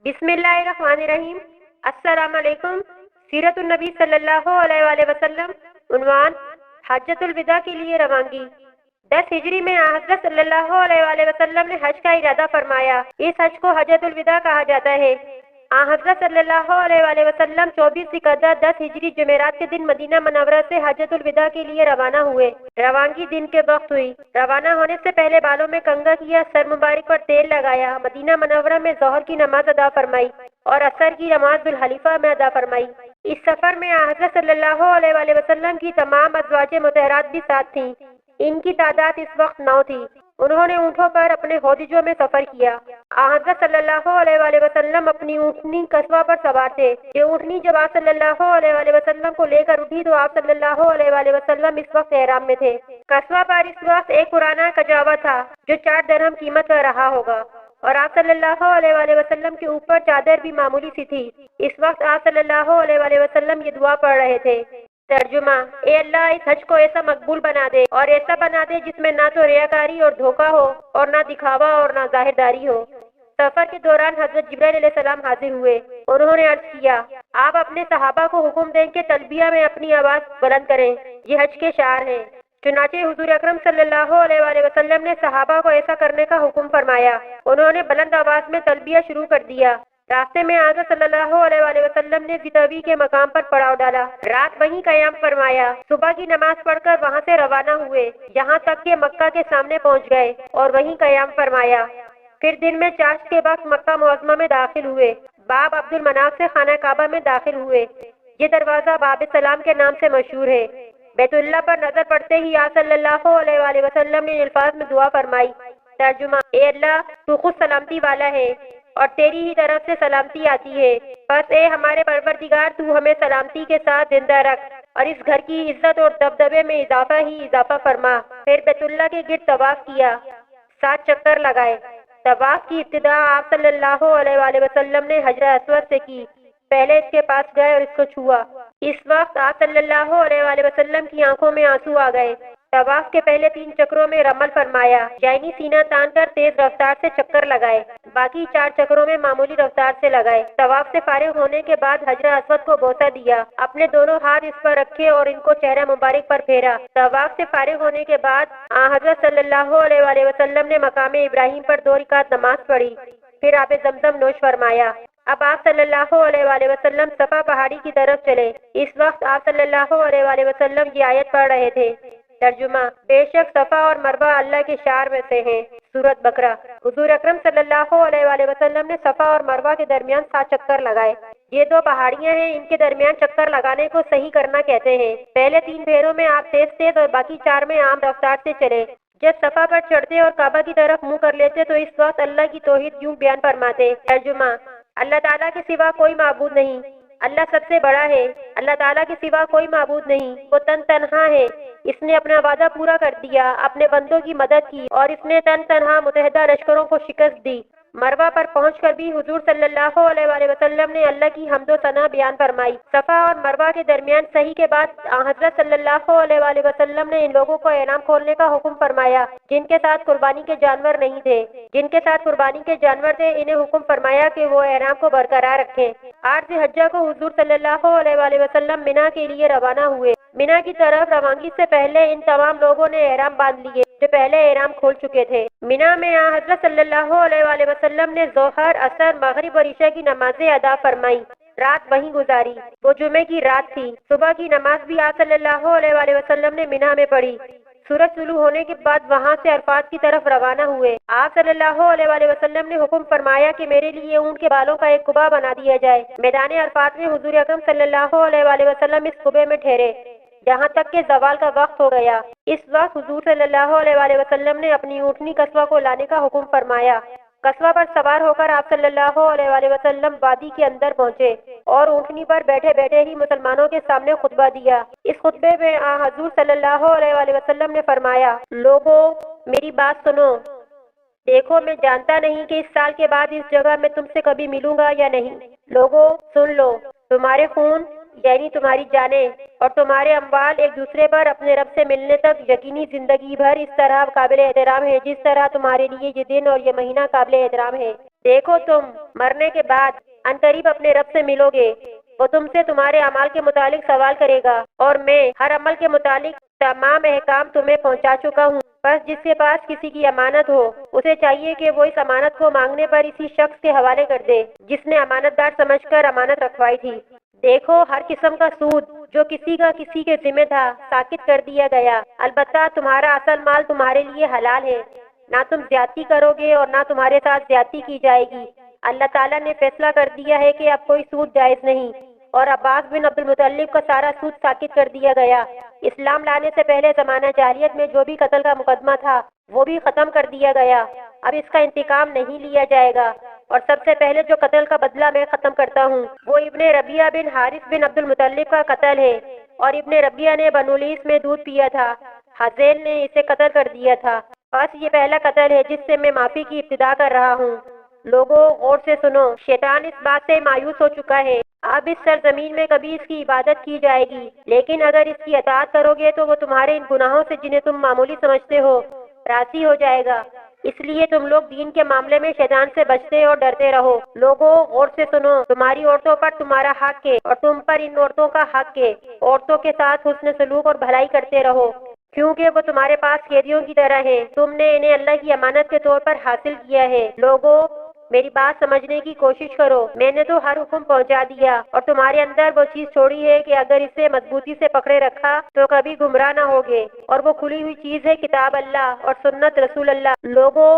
بسم اللہ الرحمن الرحیم۔ السلام علیکم۔ سیرت النبی صلی اللہ علیہ وآلہ وسلم۔ عنوان: حجۃ الوداع کے لیے روانگی۔ 10 ہجری میں حضرت صلی اللہ علیہ وآلہ وسلم نے حج کا ارادہ فرمایا۔ اس حج کو حجۃ الوداع کہا جاتا ہے۔ حضرت صلی اللہ علیہ وآلہ وسلم 24 ذوالقعدہ 10 ہجری جمعرات کے دن مدینہ منورہ سے حجۃ الوداع کے لیے روانہ ہوئے۔ روانگی دن کے وقت ہوئی۔ روانہ ہونے سے پہلے بالوں میں کنگھا کیا، سر مبارک پر تیل لگایا، مدینہ منورہ میں ظہر کی نماز ادا فرمائی اور عصر کی نماز ذوالحلیفہ میں ادا فرمائی۔ اس سفر میں حضرت صلی اللہ علیہ وآلہ وسلم کی تمام ازواج مطہرات بھی ساتھ تھیں۔ ان کی تعداد اس وقت 9 تھی۔ انہوں نے اونٹوں پر اپنے ہودجوں میں سفر کیا۔ حضرت صلی اللہ علیہ وآلہ وسلم اپنی اونٹنی قصوہ پر سوار تھے۔ یہ اونٹنی جب آپ صلی اللہ علیہ وآلہ وسلم کو لے کر اٹھی تو آپ صلی اللہ علیہ وآلہ وسلم اس وقت احرام میں تھے۔ قصوہ پر اس وقت ایک پرانا کجاوا تھا جو 4 درہم قیمت کا رہا ہوگا، اور آپ صلی اللہ علیہ وآلہ وسلم کے اوپر چادر بھی معمولی سی تھی۔ اس وقت آپ صلی اللہ علیہ وآلہ وسلم یہ دعا پڑھ رہے تھے۔ ترجمہ: اے اللہ، اس حج کو ایسا مقبول بنا دے اور ایسا بنا دے جس میں نہ تو ریاکاری اور دھوکہ ہو اور نہ دکھاوا اور نہ ظاہرداری ہو۔ سفر کے دوران حضرت جبرائیل علیہ السلام حاضر ہوئے۔ انہوں نے عرض کیا: آپ اپنے صحابہ کو حکم دیں کہ تلبیہ میں اپنی آواز بلند کریں، یہ حج کے شعار ہیں۔ چنانچہ حضور اکرم صلی اللہ علیہ وآلہ وسلم نے صحابہ کو ایسا کرنے کا حکم فرمایا۔ انہوں نے بلند آواز میں تلبیہ شروع کر دیا۔ راستے میں حضرت صلی اللہ علیہ وآلہ وسلم نے زطوی کے مقام پر پڑاؤ ڈالا، رات وہیں قیام فرمایا۔ صبح کی نماز پڑھ کر وہاں سے روانہ ہوئے، یہاں تک کہ مکہ کے سامنے پہنچ گئے اور وہیں قیام فرمایا۔ پھر دن میں چاشت کے وقت مکہ معظمہ میں داخل ہوئے۔ باب عبد المناف سے خانہ کعبہ میں داخل ہوئے۔ یہ دروازہ باب سلام کے نام سے مشہور ہے۔ بیت اللہ پر نظر پڑتے ہی آپ صلی اللہ علیہ وآلہ وسلم نے الفاظ میں دعا فرمائی۔ ترجمہ: اے اللہ، تو خود سلامتی والا ہے اور تیری ہی طرف سے سلامتی آتی ہے، بس اے ہمارے پروردگار، تو ہمیں سلامتی کے ساتھ زندہ رکھ اور اس گھر کی عزت اور دبدبے میں اضافہ ہی اضافہ فرما۔ پھر بیت اللہ کے گرد طواف کیا، 7 چکر لگائے۔ طواف کی ابتدا آپ صلی اللہ علیہ وآلہ وسلم نے حجر اسود سے کی۔ پہلے اس کے پاس گئے اور اس کو چھوا۔ اس وقت آپ صلی اللہ علیہ وآلہ وسلم کی آنکھوں میں آنسو آ گئے۔ طواف کے پہلے 3 چکروں میں رمل فرمایا، یعنی سینہ تان کر تیز رفتار سے چکر لگائے۔ باقی 4 چکروں میں معمولی رفتار سے لگائے۔ طواف سے فارغ ہونے کے بعد حجر اسود کو بوسہ دیا، اپنے دونوں ہاتھ اس پر رکھے اور ان کو چہرہ مبارک پر پھیرا۔ طواف سے فارغ ہونے کے بعد حضرت صلی اللہ علیہ وآلہ وسلم نے مقام ابراہیم پر 2 رکعت نماز پڑھی، پھر آب زمزم نوش فرمایا۔ اب آپ صلی اللہ علیہ وآلہ وسلم صفا پہاڑی کی طرف چلے۔ اس وقت آپ صلی اللہ علیہ وآلہ وسلم یہ آیت پڑھ رہے تھے۔ ترجمہ: بے شک صفا اور مروہ اللہ کے شعار میں سے ہیں۔ سورۃ بقرہ۔ حضور اکرم صلی اللہ علیہ وآلہ وسلم نے صفا اور مروہ کے درمیان 7 چکر لگائے۔ یہ 2 پہاڑیاں ہیں، ان کے درمیان چکر لگانے کو صحیح کرنا کہتے ہیں۔ پہلے 3 پھیروں میں آپ تیز اور باقی 4 میں عام رفتار سے چلے۔ جب صفا پر چڑھتے اور کعبہ کی طرف منہ کر لیتے تو اس وقت اللہ کی توحید یوں بیان فرماتے۔ ترجمہ: اللہ تعالیٰ کے سوا کوئی معبود نہیں، اللہ سب سے بڑا ہے۔ اللہ تعالیٰ کے سوا کوئی معبود نہیں، وہ تنہا ہے۔ اس نے اپنا وعدہ پورا کر دیا، اپنے بندوں کی مدد کی اور اس نے تنہا متحدہ لشکروں کو شکست دی۔ مروہ پر پہنچ کر بھی حضور صلی اللہ علیہ وآلہ وسلم نے اللہ کی حمد و ثنا بیان فرمائی۔ صفا اور مروہ کے درمیان صحیح کے بعد حضرت صلی اللہ علیہ وآلہ وسلم نے ان لوگوں کو احرام کھولنے کا حکم فرمایا جن کے ساتھ قربانی کے جانور نہیں تھے۔ جن کے ساتھ قربانی کے جانور تھے انہیں حکم فرمایا کہ وہ احرام کو برقرار رکھیں۔ 8 ذی الحجہ کو حضور صلی اللہ علیہ وآلہ وسلم منا کے لیے روانہ ہوئے۔ منا کی طرف روانگی سے پہلے ان تمام لوگوں نے احرام باندھ لیے جو پہلے احرام کھول چکے تھے۔ منا میں حضرت صلی اللہ علیہ وآلہ وسلم نے ظہر، عصر، مغرب اور عشاء کی نمازیں ادا فرمائیں۔ رات وہیں گزاری۔ وہ جمعے کی رات تھی۔ صبح کی نماز بھی آپ صلی اللہ علیہ وآلہ وسلم نے منا میں پڑھی۔ سورج طلوع ہونے کے بعد وہاں سے عرفات کی طرف روانہ ہوئے۔ آپ صلی اللہ علیہ وآلہ وسلم نے حکم فرمایا کہ میرے لیے اونٹ کے بالوں کا ایک قبہ بنا دیا جائے۔ میدان عرفات میں حضور اکرم صلی اللہ علیہ وآلہ وسلم اس قبے میں ٹھہرے یہاں تک کہ زوال کا وقت ہو گیا۔ اس وقت حضور صلی اللہ علیہ وآلہ وسلم نے اپنی اونٹنی قصوہ کو لانے کا حکم فرمایا۔ قصوہ پر سوار ہو کر آپ صلی اللہ علیہ وآلہ وسلم وادی کے اندر پہنچے اور اونٹنی پر بیٹھے بیٹھے ہی مسلمانوں کے سامنے خطبہ دیا۔ اس خطبے میں حضور صلی اللہ علیہ وآلہ وسلم نے فرمایا: لوگوں، میری بات سنو۔ دیکھو، میں جانتا نہیں کہ اس سال کے بعد اس جگہ میں تم سے کبھی ملوں گا یا نہیں۔ لوگوں، سن لو، تمہارے خون یعنی تمہاری جانیں اور تمہارے اموال ایک دوسرے پر اپنے رب سے ملنے تک یقینی زندگی بھر اس طرح قابل احترام ہے جس طرح تمہارے لیے یہ دن اور یہ مہینہ قابل احترام ہے۔ دیکھو تم مرنے کے بعد عنقریب اپنے رب سے ملو گے، وہ تم سے تمہارے اعمال کے متعلق سوال کرے گا اور میں ہر عمل کے متعلق تمام احکام تمہیں پہنچا چکا ہوں۔ بس جس کے پاس کسی کی امانت ہو اسے چاہیے کہ وہ اس امانت کو مانگنے پر اسی شخص کے حوالے کر دے جس نے امانت دار سمجھ کر امانت رکھوائی تھی۔ دیکھو ہر قسم کا سود جو کسی کا کسی کے ذمہ تھا ساکت کر دیا گیا، البتہ تمہارا اصل مال تمہارے لیے حلال ہے، نہ تم زیادتی کرو گے اور نہ تمہارے ساتھ زیادتی کی جائے گی۔ اللہ تعالیٰ نے فیصلہ کر دیا ہے کہ اب کوئی سود جائز نہیں، اور عباس بن عبد المطلب کا سارا سود ساکت کر دیا گیا۔ اسلام لانے سے پہلے زمانہ جاہلیت میں جو بھی قتل کا مقدمہ تھا وہ بھی ختم کر دیا گیا، اب اس کا انتقام نہیں لیا جائے گا، اور سب سے پہلے جو قتل کا بدلہ میں ختم کرتا ہوں وہ ابن ربیعہ بن حارث بن عبد المطلب کا قتل ہے، اور ابن ربیعہ نے بنو لیث میں دودھ پیا تھا، حزیل نے اسے قتل کر دیا تھا۔ بس یہ پہلا قتل ہے جس سے میں معافی کی ابتدا کر رہا ہوں۔ لوگوں غور سے سنو، شیطان اس بات سے مایوس ہو چکا ہے، اب اس سرزمین میں کبھی اس کی عبادت کی جائے گی، لیکن اگر اس کی اطاعت کرو گے تو وہ تمہارے ان گناہوں سے جنہیں تم معمولی سمجھتے ہو راضی ہو جائے گا۔ اس لیے تم لوگ دین کے معاملے میں شیطان سے بچتے اور ڈرتے رہو۔ لوگوں غور سے سنو، تمہاری عورتوں پر تمہارا حق ہے اور تم پر ان عورتوں کا حق ہے، عورتوں کے ساتھ حسن سلوک اور بھلائی کرتے رہو، کیونکہ وہ تمہارے پاس قیدیوں کی طرح ہیں، تم نے انہیں اللہ کی امانت کے طور پر حاصل کیا ہے۔ لوگوں میری بات سمجھنے کی کوشش کرو، میں نے تو ہر حکم پہنچا دیا اور تمہارے اندر وہ چیز چھوڑی ہے کہ اگر اسے مضبوطی سے پکڑے رکھا تو کبھی گمراہ نہ ہوگے، اور وہ کھلی ہوئی چیز ہے کتاب اللہ اور سنت رسول اللہ۔ لوگوں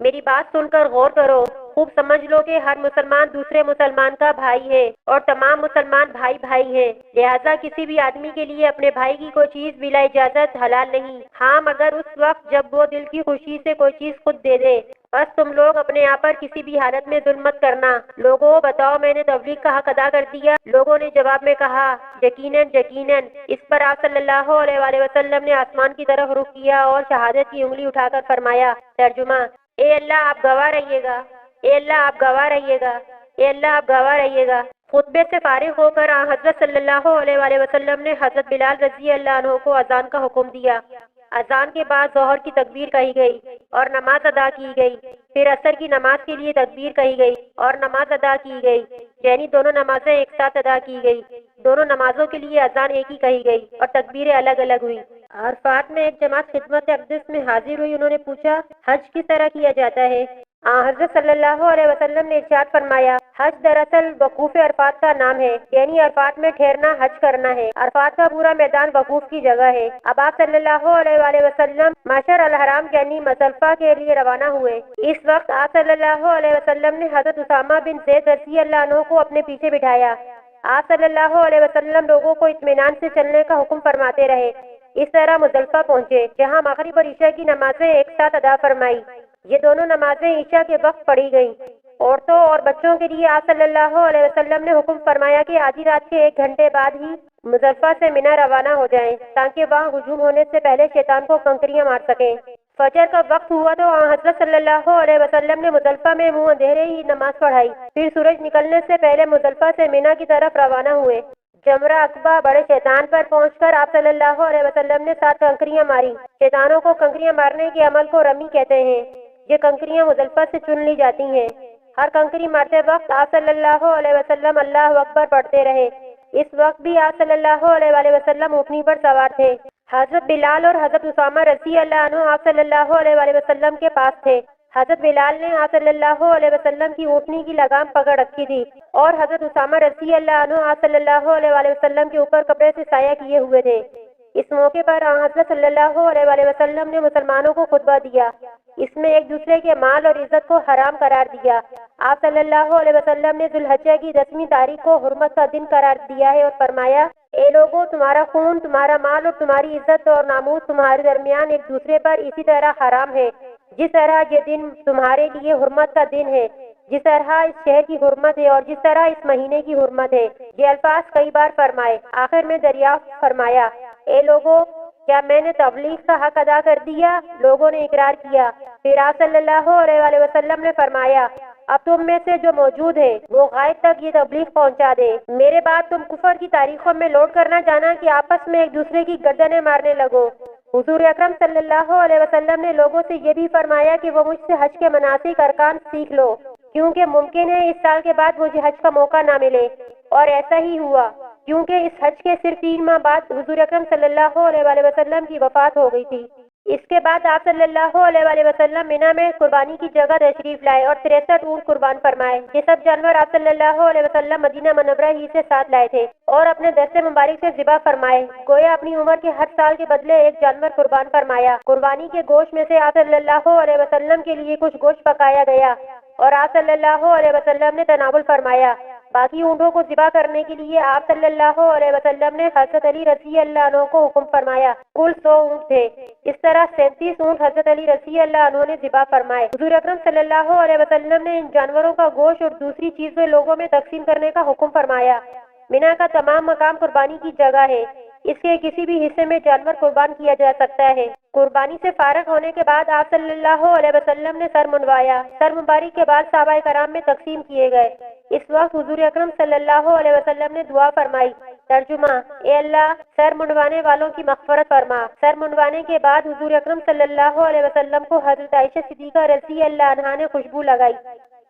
میری بات سن کر غور کرو، خوب سمجھ لو کہ ہر مسلمان دوسرے مسلمان کا بھائی ہے اور تمام مسلمان بھائی بھائی ہیں، لہٰذا کسی بھی آدمی کے لیے اپنے بھائی کی کوئی چیز بلا اجازت حلال نہیں، ہاں مگر اس وقت جب وہ دل کی خوشی سے کوئی چیز خود دے دے۔ بس تم لوگ اپنے آپ پر کسی بھی حالت میں ظلم مت کرنا۔ لوگوں بتاؤ میں نے تبلیغ کا حق ادا کر دیا؟ لوگوں نے جواب میں کہا یقیناً یقیناً۔ اس پر آپ صلی اللہ علیہ وآلہ وسلم نے آسمان کی طرف رخ کیا اور شہادت کی انگلی اٹھا کر فرمایا، ترجمہ: اے اللہ آپ گواہ رہیے گا، اے اللہ آپ گواہ رہیے گا، اے اللہ آپ گواہ رہیے گا۔ خطبے سے فارغ ہو کر حضرت صلی اللہ علیہ وآلہ وسلم نے حضرت بلال رضی اللہ عنہ کو اذان کا حکم دیا۔ اذان کے بعد ظہر کی تکبیر کہی گئی اور نماز ادا کی گئی، پھر عصر کی نماز کے لیے تکبیر کہی گئی اور نماز ادا کی گئی، یعنی دونوں نمازیں ایک ساتھ ادا کی گئی۔ دونوں نمازوں کے لیے اذان ایک ہی کہی گئی اور تکبیریں الگ الگ ہوئی۔ عرفات میں ایک جماعت خدمت اقدس میں حاضر ہوئی، انہوں نے پوچھا حج کس طرح کیا جاتا ہے؟ حضرت صلی اللہ علیہ وسلم نے ارشاد فرمایا، حج دراصل وقوف عرفات کا نام ہے، یعنی عرفات میں ٹھہرنا حج کرنا ہے۔ عرفات کا پورا میدان وقوف کی جگہ ہے۔ اب آپ صلی اللہ علیہ وآلہ وسلم مشعر الحرام یعنی مزدلفہ کے لیے روانہ ہوئے۔ اس وقت آپ صلی اللہ علیہ وسلم نے حضرت اسامہ بن زید رضی اللہ عنہ کو اپنے پیچھے بٹھایا۔ آپ صلی اللہ علیہ وسلم لوگوں کو اطمینان سے چلنے کا حکم فرماتے رہے، اس طرح مزدلفہ پہنچے جہاں مغرب اور عشاء کی نمازیں ایک ساتھ ادا فرمائی۔ یہ دونوں نمازیں عشاء کے وقت پڑھی گئیں۔ عورتوں اور بچوں کے لیے آپ صلی اللہ علیہ وسلم نے حکم فرمایا کہ آدھی رات کے 1 گھنٹے بعد ہی مزدلفہ سے منی روانہ ہو جائیں تاکہ وہاں ہجوم ہونے سے پہلے شیطان کو کنکریاں مار سکیں۔ فجر کا وقت ہوا تو حضرت صلی اللہ علیہ وسلم نے مزدلفہ میں منہ اندھیرے ہی نماز پڑھائی، پھر سورج نکلنے سے پہلے مزدلفہ سے منی کی طرف روانہ ہوئے۔ جمرہ عقبہ بڑے شیطان پر پہنچ کر آپ صلی اللہ علیہ وسلم نے 7 کنکریاں ماری۔ شیطانوں کو کنکریاں مارنے کے عمل کو رمی کہتے ہیں۔ یہ کنکریاں مزدلفہ سے چن لی جاتی ہیں۔ ہر کنکری مارتے وقت آپ صلی اللہ علیہ وسلم اللہ اکبر پڑھتے رہے۔ اس وقت بھی آپ صلی اللہ علیہ وآلہ وسلم اونٹنی پر سوار تھے۔ حضرت بلال اور حضرت اسامہ رضی اللہ عنہ آپ صلی اللہ علیہ وآلہ وسلم کے پاس تھے۔ حضرت بلال نے آپ صلی اللہ علیہ وسلم کی اونٹنی کی لگام پکڑ رکھی تھی اور حضرت اسامہ رضی اللہ عنہ آپ صلی اللہ علیہ وآلہ وسلم کے اوپر کپڑے سے سایہ کیے ہوئے تھے۔ اس موقع پر حضرت صلی اللہ علیہ وآلہ وسلم نے مسلمانوں کو خطبہ دیا، اس میں ایک دوسرے کے مال اور عزت کو حرام قرار دیا۔ آپ صلی اللہ علیہ وسلم نے ذی الحجہ کی 10ویں تاریخ کو حرمت کا دن قرار دیا ہے اور فرمایا، اے لوگوں تمہارا خون، تمہارا مال اور تمہاری عزت اور ناموس تمہارے درمیان ایک دوسرے پر اسی طرح حرام ہے جس طرح یہ دن تمہارے لیے حرمت کا دن ہے، جس طرح اس شہر کی حرمت ہے اور جس طرح اس مہینے کی حرمت ہے۔ یہ الفاظ کئی بار فرمائے، آخر میں دریافت فرمایا، اے لوگوں کیا میں نے تبلیغ کا حق ادا کر دیا؟ لوگوں نے اقرار کیا۔ پھر آپ صلی اللہ علیہ وآلہ وسلم نے فرمایا، اب تم میں سے جو موجود ہے وہ غائب تک یہ تبلیغ پہنچا دے۔ میرے بعد تم کفر کی تاریخوں میں لوٹ کر نہ جانا کہ آپس میں ایک دوسرے کی گردنیں مارنے لگو۔ حضور اکرم صلی اللہ علیہ وسلم نے لوگوں سے یہ بھی فرمایا کہ وہ مجھ سے حج کے مناسک ارکان سیکھ لو۔ کیونکہ ممکن ہے اس سال کے بعد مجھے حج کا موقع نہ ملے، اور ایسا ہی ہوا، کیونکہ اس حج کے صرف 3 ماہ بعد حضور اکرم صلی اللہ علیہ وآلہ وسلم کی وفات ہو گئی تھی۔ اس کے بعد آپ صلی اللہ علیہ وآلہ وسلم مینا میں قربانی کی جگہ تشریف لائے اور 63 اونٹ قربان فرمائے۔ یہ سب جانور آپ صلی اللہ علیہ وسلم مدینہ منورہ ہی سے ساتھ لائے تھے اور اپنے دست مبارک سے ذبح فرمائے، گویا اپنی عمر کے ہر سال کے بدلے ایک جانور قربان فرمایا۔ قربانی کے گوشت میں سے آپ صلی اللہ علیہ وسلم کے لیے کچھ گوشت پکایا گیا اور آپ صلی اللہ علیہ وسلم نے تناول فرمایا۔ باقی اونٹوں کو ذبح کرنے کے لیے آپ صلی اللہ علیہ وسلم نے حضرت علی رضی اللہ عنہ کو حکم فرمایا۔ کل 100 اونٹ تھے۔ اس طرح 37 اونٹ حضرت علی رضی اللہ عنہ نے ذبح فرمائے۔ حضور اکرم صلی اللہ علیہ وسلم نے ان جانوروں کا گوشت اور دوسری چیزیں لوگوں میں تقسیم کرنے کا حکم فرمایا۔ مینا کا تمام مقام قربانی کی جگہ ہے، اس کے کسی بھی حصے میں جانور قربان کیا جا سکتا ہے۔ قربانی سے فارغ ہونے کے بعد آپ صلی اللہ علیہ وسلم نے سر منڈوایا۔ سر مبارک کے بعد صحابہ کرام میں تقسیم کیے گئے۔ اس وقت حضور اکرم صلی اللہ علیہ وسلم نے دعا فرمائی۔ ترجمہ: اے اللہ، سر منڈوانے والوں کی مغفرت فرما۔ سر منڈوانے کے بعد حضور اکرم صلی اللہ علیہ وسلم کو حضرت عائشہ صدیقہ رضی اللہ عنہا نے خوشبو لگائی۔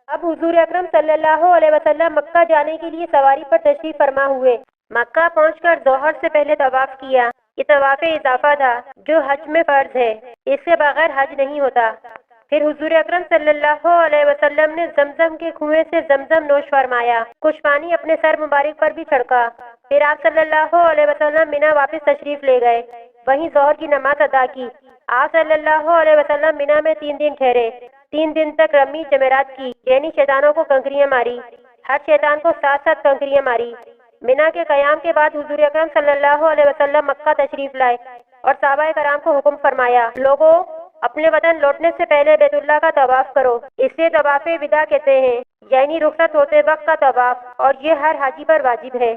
اب حضور اکرم صلی اللہ علیہ وسلم مکہ جانے کے لیے سواری پر تشریف فرما ہوئے۔ مکہ پہنچ کر ظہر سے پہلے طواف کیا۔ یہ طواف اضافہ تھا جو حج میں فرض ہے، اس کے بغیر حج نہیں ہوتا۔ پھر حضور اکرم صلی اللہ علیہ وسلم نے زمزم کے کنویں سے زمزم نوش فرمایا، کچھ پانی اپنے سر مبارک پر بھی چھڑکا۔ پھر آپ صلی اللہ علیہ وسلم مینا واپس تشریف لے گئے، وہیں ظہر کی نماز ادا کی۔ آپ صلی اللہ علیہ وسلم مینا میں 3 دن ٹھہرے۔ 3 دن تک رمی جمرات کی، یعنی شیطانوں کو کنکریاں ماری، ہر شیطان کو 7 کنکریاں ماری۔ مینا کے قیام کے بعد حضور اکرم صلی اللہ علیہ وسلم مکہ تشریف لائے اور صحابہ کرام کو حکم فرمایا، لوگوں، اپنے وطن لوٹنے سے پہلے بیت اللہ کا طواف کرو۔ اسے طواف وداع کہتے ہیں، یعنی رخصت ہوتے وقت کا طواف، اور یہ ہر حاجی پر واجب ہے۔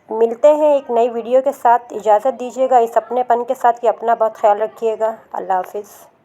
ملتے ہیں ایک نئی ویڈیو کے ساتھ۔ اجازت دیجیے گا اس اپنے پن کے ساتھ کہ اپنا بہت خیال رکھیے گا۔ اللہ حافظ۔